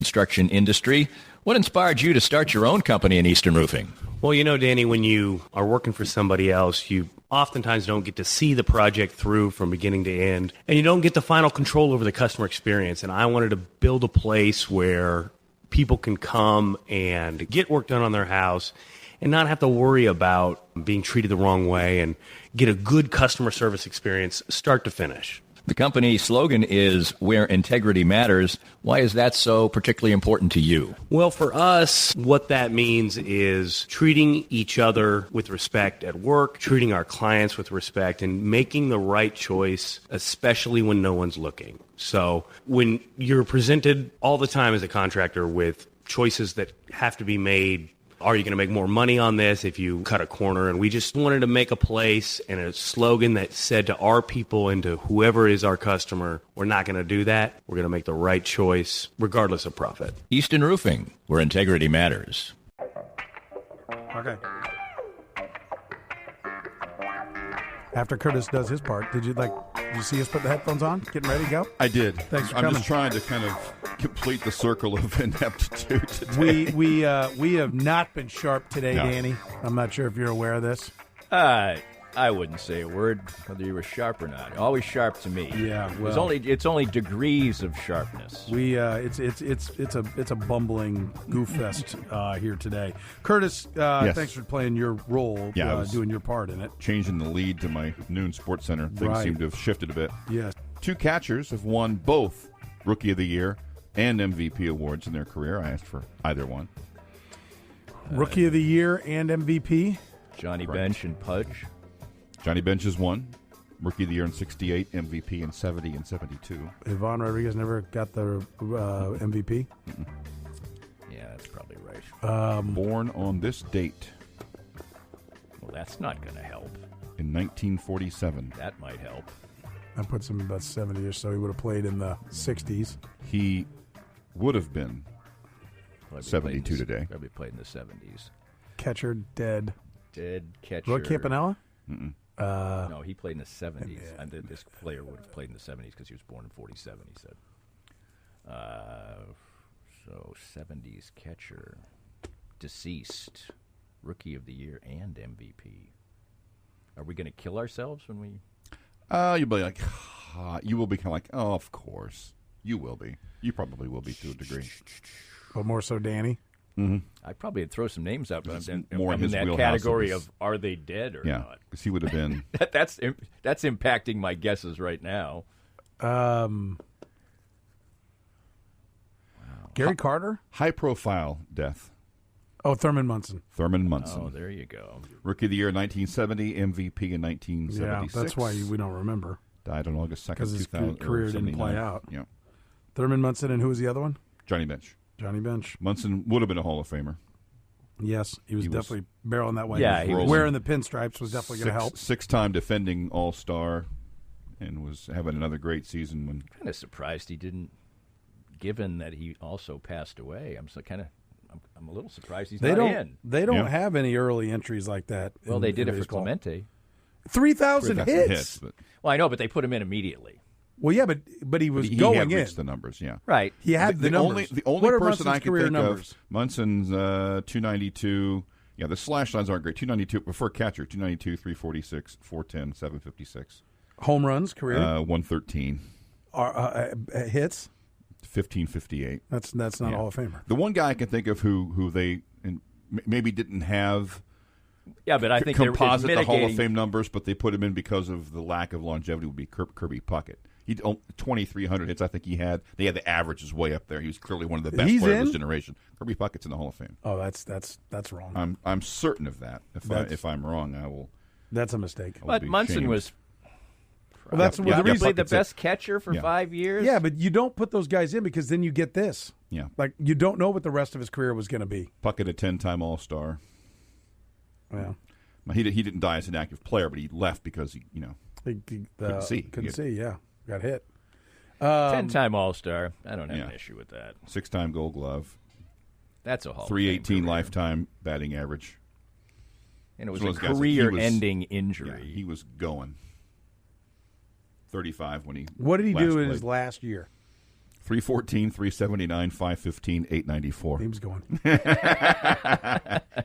construction industry. What inspired you to start your own company in Easton Roofing? Well, Danny, when you are working for somebody else, you oftentimes don't get to see the project through from beginning to end, and you don't get the final control over the customer experience. And I wanted to build a place where people can come and get work done on their house and not have to worry about being treated the wrong way and get a good customer service experience start to finish. The company slogan is "Where Integrity Matters." Why is that so particularly important to you? Well, for us, what that means is treating each other with respect at work, treating our clients with respect, and making the right choice, especially when no one's looking. So when you're presented all the time as a contractor with choices that have to be made, are you going to make more money on this if you cut a corner? And we just wanted to make a place and a slogan that said to our people and to whoever is our customer, we're not going to do that. We're going to make the right choice regardless of profit. Easton Roofing, where integrity matters. Okay. After Curtis does his part, did you see us put the headphones on? Getting ready to go? I did. Thanks for coming. I'm just trying to kind of complete the circle of ineptitude today. We have not been sharp today, no. Danny. I'm not sure if you're aware of this. I wouldn't say a word whether you were sharp or not. Always sharp to me. Yeah, well, it's only degrees of sharpness. It's a bumbling goof fest here today. Curtis, yes. Thanks for playing your role, doing your part in it. Changing the lead to my noon sports center. Things seem to have shifted a bit. Yes. 2 catchers have won both Rookie of the Year and MVP awards in their career. I asked for either one. Rookie of the Year and MVP? Johnny Bench and Pudge. Johnny Bench has won Rookie of the Year in 68, MVP in 70 and 72. Ivan Rodriguez never got the MVP? Mm-mm. Yeah, that's probably right. Born on this date. Well, that's not going to help. In 1947. That might help. That puts him about 70-ish, so he would have played in the 60s. He would have been 72 today. Probably played in the 70s. Catcher, dead. Dead catcher. Roy Campanella? Mm-mm. No, he played in the 70s. Yeah. And this player would have played in the 70s because he was born in 47, he said. So 70s catcher. Deceased. Rookie of the Year and MVP. Are we going to kill ourselves when we... You'll be like, you will be kind of like, oh, of course. You will be. You probably will be to a degree. But more so Danny? Mm-hmm. I'd probably throw some names out, but I'm in in that category of are they dead or not? Because he would have been. That's impacting my guesses right now. Wow. Gary Carter? High-profile death. Oh, Thurman Munson. Thurman Munson. Oh, there you go. Rookie of the Year in 1970, MVP in 1976. Yeah, that's why we don't remember. Died on August 2nd, 2000. Because his career didn't play out. Yeah. Thurman Munson, and who was the other one? Johnny Bench. Johnny Bench. Would have been a Hall of Famer. Yes, he was definitely barreling that way. Yeah, he was wearing the pinstripes was definitely going to help. 6-time defending All-Star, and was having another great season. I'm kind of surprised he didn't, given that he also passed away. I'm a little surprised he's not in. They don't have any early entries like that. Well, they did it for Clemente. 3,000 hits. Well, I know, but they put him in immediately. Well, yeah, but he was he going had in. reached the numbers, yeah. Right. He had the numbers. The only person Munson's I can career think numbers? of, Munson's 292. Yeah, the slash lines aren't great. 292 for catcher, 292, 346, 410, 756. Home runs career? 113. Hits? 1558. That's not a Hall of Famer. The one guy I can think of who they maybe didn't have. Yeah, but I think composite the Hall of Fame numbers, but they put him in because of the lack of longevity. Would be Kirby Puckett. He 2,300 hits. I think he had. They had the averages way up there. He was clearly one of the best players of his generation. Kirby Puckett's in the Hall of Fame. Oh, that's wrong. I'm certain of that. If I'm wrong, I will. That's a mistake. But Munson was. Well, that's the reason. Played the best catcher for 5 years. Yeah, but you don't put those guys in because then you get this. Yeah, like you don't know what the rest of his career was going to be. Puckett, a 10-time All-Star. Yeah. He didn't die as an active player, but he left because he couldn't see. Couldn't see. Yeah, got hit. 10-time All-Star. I don't have an issue with that. 6-time Gold Glove. That's a Hall of 318 lifetime batting average. And it was a career-ending injury. Yeah, he was going. 35 when he. What did he do in his last year? 314, 379, 515, 894. He was going.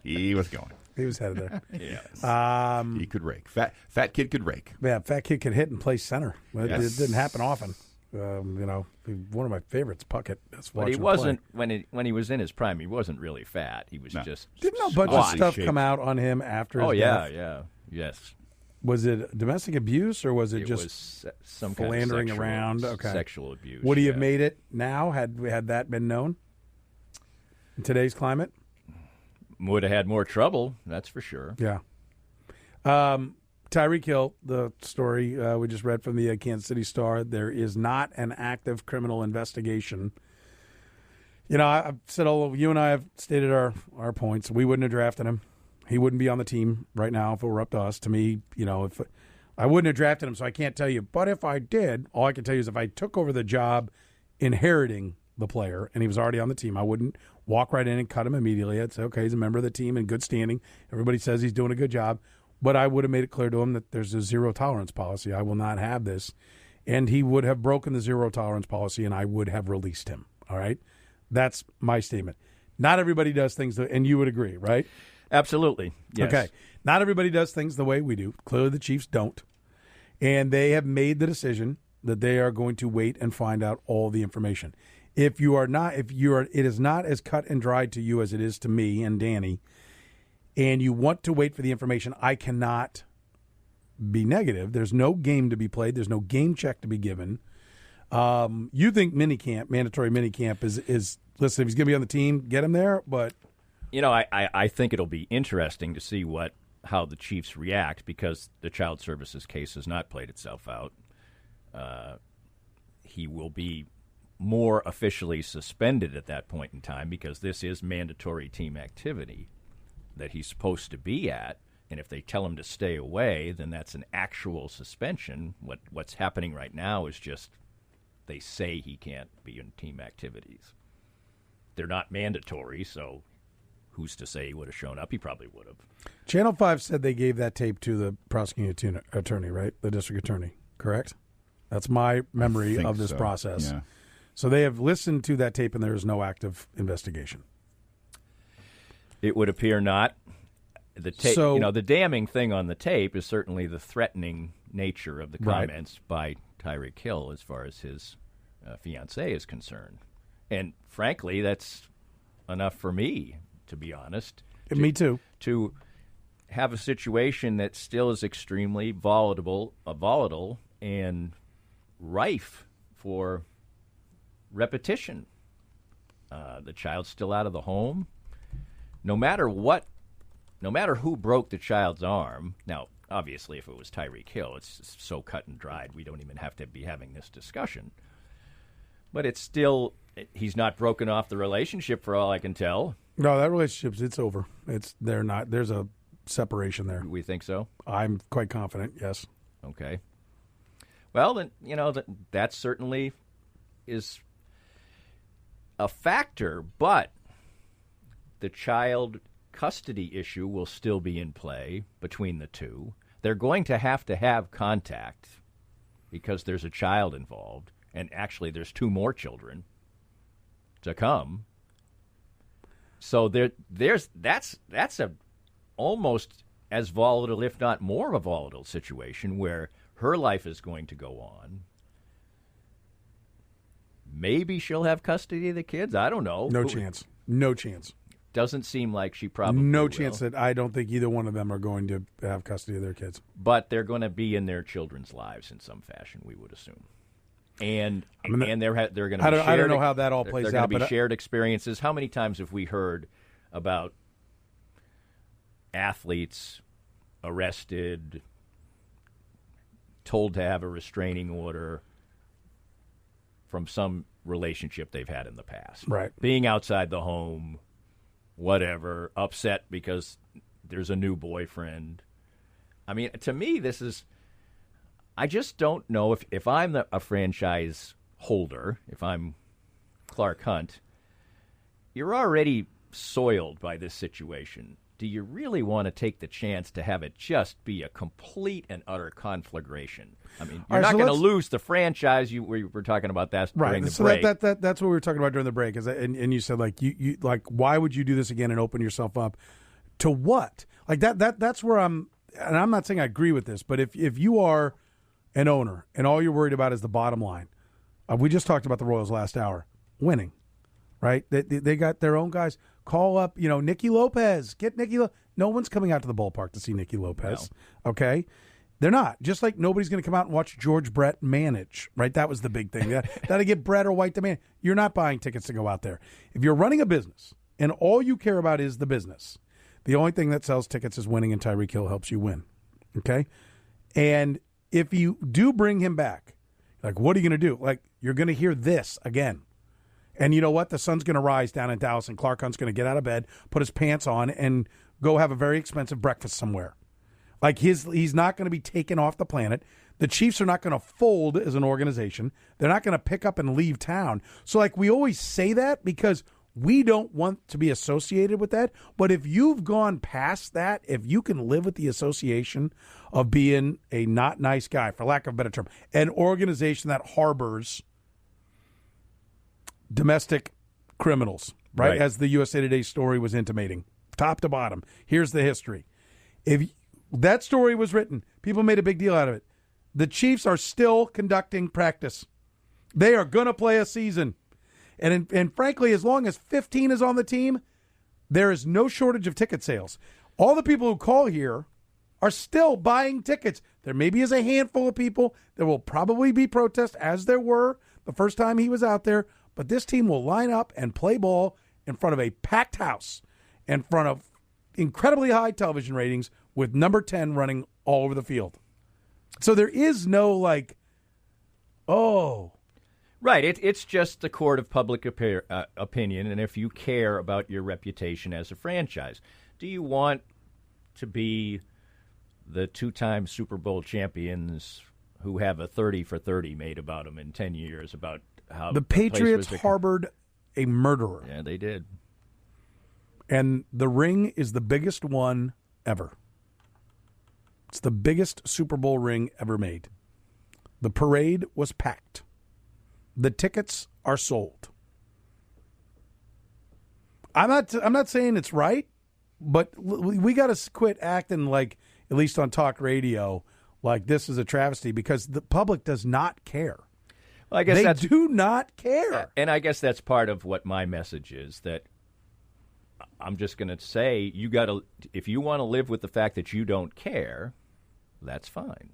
He was going. He was headed there. Yes. He could rake. Fat kid could rake. Yeah, fat kid could hit and play center. Yes. It didn't happen often. One of my favorites, Puckett. But he wasn't when he was in his prime. He wasn't really fat. He was just. Didn't a bunch of stuff come out on him after? His death? Yes. Was it domestic abuse or was it just was some philandering kind of around? Okay, sexual abuse. Would he have made it now had that been known in today's climate? Would have had more trouble. That's for sure. Yeah. Tyreek Hill, the story we just read from the Kansas City Star, there is not an active criminal investigation. I've said you and I have stated our points. We wouldn't have drafted him. He wouldn't be on the team right now if it were up to us. To me, if I wouldn't have drafted him, so I can't tell you. But if I did, all I can tell you is if I took over the job inheriting the player and he was already on the team, I wouldn't walk right in and cut him immediately. I'd say, okay, he's a member of the team in good standing. Everybody says he's doing a good job. But I would have made it clear to him that there's a zero tolerance policy. I will not have this. And he would have broken the zero tolerance policy, and I would have released him. All right? That's my statement. Not everybody does things, and you would agree, right? Absolutely. Yes. Okay. Not everybody does things the way we do. Clearly the Chiefs don't. And they have made the decision that they are going to wait and find out all the information. It is not as cut and dried to you as it is to me and Danny, and you want to wait for the information, I cannot be negative. There's no game to be played. There's no game check to be given. You think mandatory minicamp is listen, if he's going to be on the team, get him there, but I think it'll be interesting to see how the Chiefs react because the child services case has not played itself out. He will be more officially suspended at that point in time because this is mandatory team activity that he's supposed to be at. And if they tell him to stay away, then that's an actual suspension. What's happening right now is just they say he can't be in team activities. They're not mandatory, so who's to say he would have shown up? He probably would have. Channel 5 said they gave that tape to the prosecuting attorney, right? The district attorney, correct? That's my memory of this process. Yeah. So they have listened to that tape, and there is no active investigation. It would appear not. The tape, the damning thing on the tape is certainly the threatening nature of the comments by Tyreek Hill as far as his fiancée is concerned. And frankly, that's enough for me, to be honest. Me too. To have a situation that still is extremely volatile and rife for repetition. The child's still out of the home. No matter who broke the child's arm, now, obviously, if it was Tyreek Hill, it's so cut and dried, we don't even have to be having this discussion. But it's still, he's not broken off the relationship for all I can tell. No, that relationship, it's over. There's a separation there. We think so? I'm quite confident, yes. Okay. Well, then, that certainly is a factor, but the child custody issue will still be in play between the two. They're going to have contact because there's a child involved, and actually there's two more children to come. So that's a almost as volatile, if not more of a volatile situation where her life is going to go on. Maybe she'll have custody of the kids. I don't know. No chance. No chance. Doesn't seem like she probably No chance that I don't think either one of them are going to have custody of their kids. But they're going to be in their children's lives in some fashion, we would assume. And they're going to be I don't know how that all plays out. They're going to be shared experiences. How many times have we heard about athletes arrested, told to have a restraining order from some relationship they've had in the past? Right. Being outside the home, whatever, upset because there's a new boyfriend. I mean, to me, this is... I just don't know if I'm a franchise holder, if I'm Clark Hunt, you're already soiled by this situation. do you really want to take the chance to have it just be a complete and utter conflagration? I mean, you're not going to lose the franchise. We were talking about that during the break. That's what we were talking about during the break. And you said, like, you like, why would you do this again and open yourself up to what? Like that's where I'm, and I'm not saying I agree with this, but if you are an owner and all you're worried about is the bottom line, we just talked about the Royals last hour, winning, right? They got their own guys. Call up, Nicky Lopez. Get Nicky. No one's coming out to the ballpark to see Nicky Lopez. No. Okay, they're not. Just like nobody's going to come out and watch George Brett manage. Right? That was the big thing. That'll get Brett or White to manage. You're not buying tickets to go out there. If you're running a business and all you care about is the business, the only thing that sells tickets is winning, and Tyreek Hill helps you win. Okay, and if you do bring him back, like, what are you going to do? Like, you're going to hear this again. And you know what? The sun's going to rise down in Dallas, and Clark Hunt's going to get out of bed, put his pants on, and go have a very expensive breakfast somewhere. Like, he's not going to be taken off the planet. The Chiefs are not going to fold as an organization. They're not going to pick up and leave town. So, like, we always say that because we don't want to be associated with that. But if you've gone past that, if you can live with the association of being a not nice guy, for lack of a better term, an organization that harbors domestic criminals, right? As the USA Today story was intimating, top to bottom. Here's the history. If that story was written, people made a big deal out of it. The Chiefs are still conducting practice. They are going to play a season. And frankly, as long as 15 is on the team, there is no shortage of ticket sales. All the people who call here are still buying tickets. There maybe is a handful of people. There will probably be protests, as there were the first time he was out there. But this team will line up and play ball in front of a packed house, in front of incredibly high television ratings, with number 10 running all over the field. So there is no, like, oh. Right. It's just the court of public opinion, and if you care about your reputation as a franchise. Do you want to be the two-time Super Bowl champions who have a 30 for 30 made about them in 10 years, about how the Patriots harbored a murderer? Yeah, they did. And the ring is the biggest one ever. It's the biggest Super Bowl ring ever made. The parade was packed. The tickets are sold. I'm not saying it's right, but we got to quit acting like, at least on talk radio, like this is a travesty, because the public does not care. Well, I guess they do not care. And I guess that's part of what my message is, that I'm just going to say, you got to, if you want to live with the fact that you don't care, that's fine.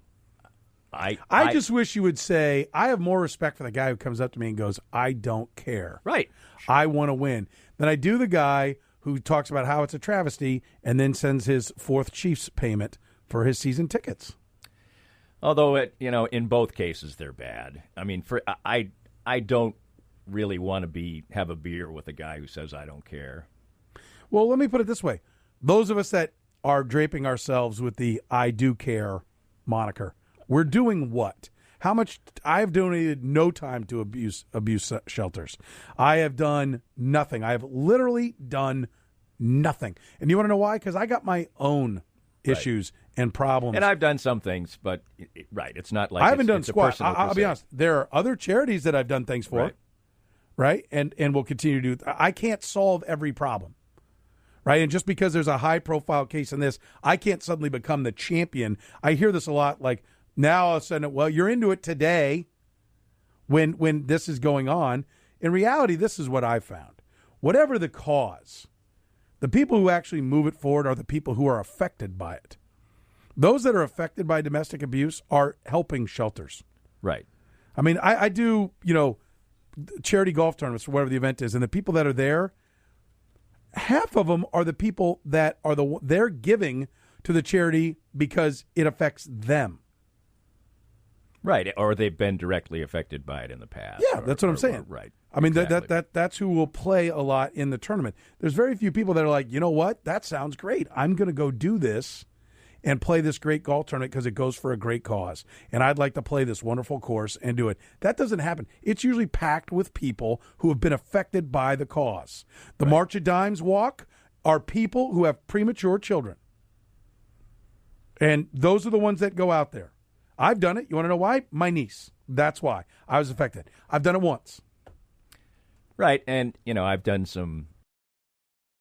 I just wish you would say, I have more respect for the guy who comes up to me and goes, I don't care. Right. I want to win. Than I do the guy who talks about how it's a travesty and then sends his fourth Chiefs payment for his season tickets. Although, in both cases, they're bad. I mean, I don't really want to have a beer with a guy who says, I don't care. Well, let me put it this way. Those of us that are draping ourselves with the I do care moniker, we're doing what? How much? I've donated no time to abuse shelters. I have done nothing. I have literally done nothing. And you want to know why? Because I got my own issues and problems. And I've done some things, but it's not like I haven't done squat. I'll be honest. There are other charities that I've done things for, right? And will continue to do. I can't solve every problem. Right, and just because there's a high-profile case in this, I can't suddenly become the champion. I hear this a lot, like, now all of a sudden, well, you're into it today when this is going on. In reality, this is what I've found. Whatever the cause, the people who actually move it forward are the people who are affected by it. Those that are affected by domestic abuse are helping shelters. Right. I mean, I do, charity golf tournaments or whatever the event is, and the people that are there, half of them are the people that are they're giving to the charity because it affects them. Right, or they've been directly affected by it in the past. Yeah, that's what I'm saying. Right. I mean, exactly. that's who will play a lot in the tournament. There's very few people that are like, you know what? That sounds great. I'm going to go do this and play this great golf tournament because it goes for a great cause. And I'd like to play this wonderful course and do it. That doesn't happen. It's usually packed with people who have been affected by the cause. The March of Dimes walk, are people who have premature children. And those are the ones that go out there. I've done it. You want to know why? My niece. That's why I was affected. I've done it once. Right. And, I've done some